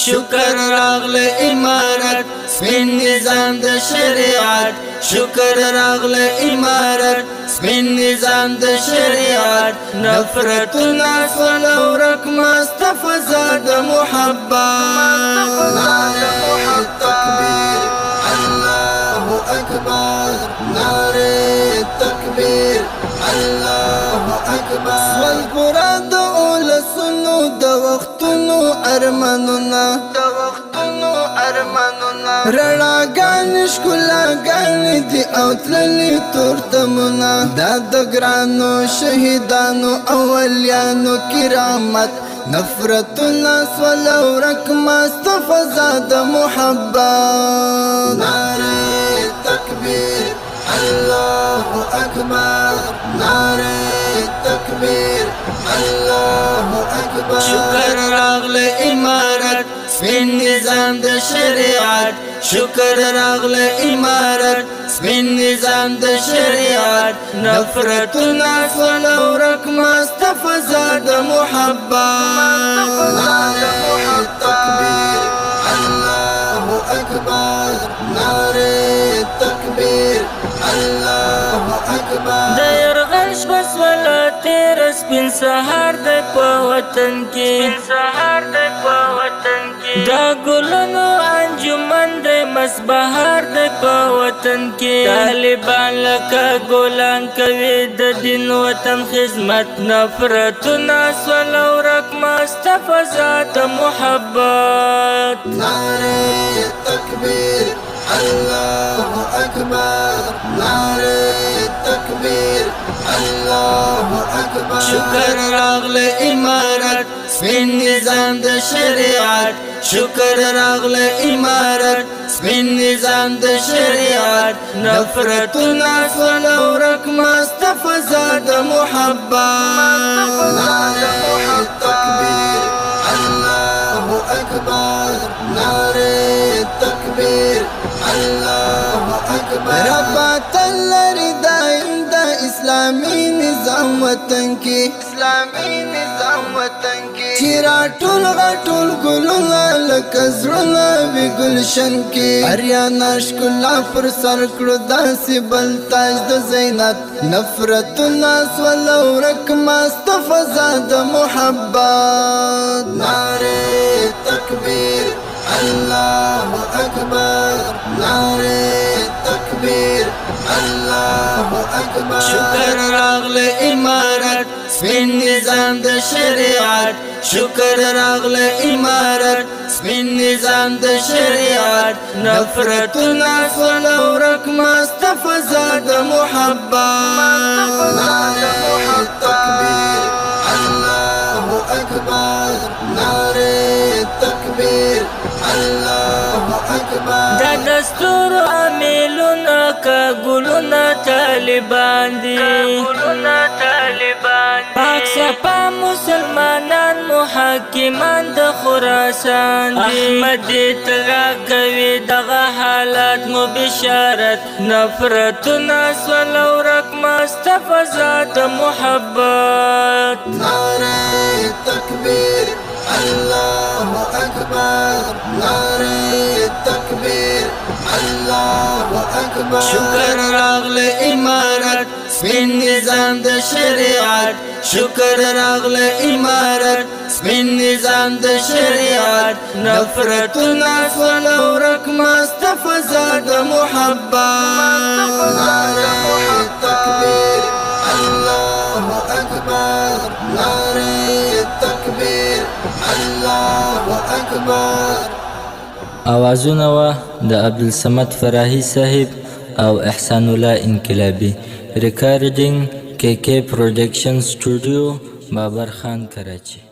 شکر راغله امارت سپین نظام د شریعت شکر راغله امارت سپین نظام د شریعت نفرتنا ورک مصطفی زاد محبت نعره تکبیر الله اکبر نعره تکبیر الله اکبر سوال پورا د اولسونو د وختونو ارمانونه رڼاګان ښکلاګان دي او تللي تورتمونه دا د ګرانو شهیدانو اولیانو کرامت نفرتنا ورک مصطفی زاد محبت نعره تکبیر الله اکبر نعره تکبیر الله اکبر شکر راغله امارت سپین نظام د شریعت شکر راغله امارت سپین نظام د شریعت نفرتنا ورک مصطفی زاد محبت نعره تکبیر الله اکبر نعره تکبیر الله اکبر د یرغل بسمله تیر سپین سهار د په وطن کې دا ګلونو انجمن د مسبهار د په وطن کې طالبان لکه ګلان کوي د دین وطن خدمت نفرتنا ورک مصطفی زاد محبت نعره تکبیر الله اکبر نعره تکبیر الله اکبر شکر راغله امارت سپین نظام د شریعت شکر راغله امارت سپین نظام د شریعت نفرتنا ورک مصطفی زاد محبت نعره تکبیر الله اکبر نعره تکبیر الله اکبر ربات لري دائم د اسلامي نظام وطن کې چیرا ټول غټول ګلونه لکه زړونه وي ګلشن کې اریانا ښکلا پر سر کړو داسې بل تاج د زینت نفرتنا ورک مصطفی زاد محبت نعره تکبیر الله اکبر نعره تکبیر الله اکبر شکر راغله امارت سپین نظام د شریعت شکر راغله امارت سپین نظام د شریعت نفرتنا ورک مصطفی زاد محبت نعره تکبیر الله اکبر نعره تکبیر الله اکبر دا دستور عاملونه که ګلونه طالبان دي پاک صفا مسلمانان محاکمان د خراسان دي احمد تلا کوي دغه حالات مو بشارت نفرتنا ورک مصطفی زاد محبت نعره تکبیر الله اکبر نعره تکبیر الله اکبر شکر راغله امارت سپین نظام د شریعت شکر راغله امارت سپین نظام د شریعت نفرتنا ورک مصطفی زاد محبت نعره تکبیر الله اکبر نعره تکبیر الله اکبر اوازونه و د عبدالصمد فراهی صاحب او احسان الله انقلابی ریکارډینګ KK پروډکشن سټوډیو بابر خان کراچی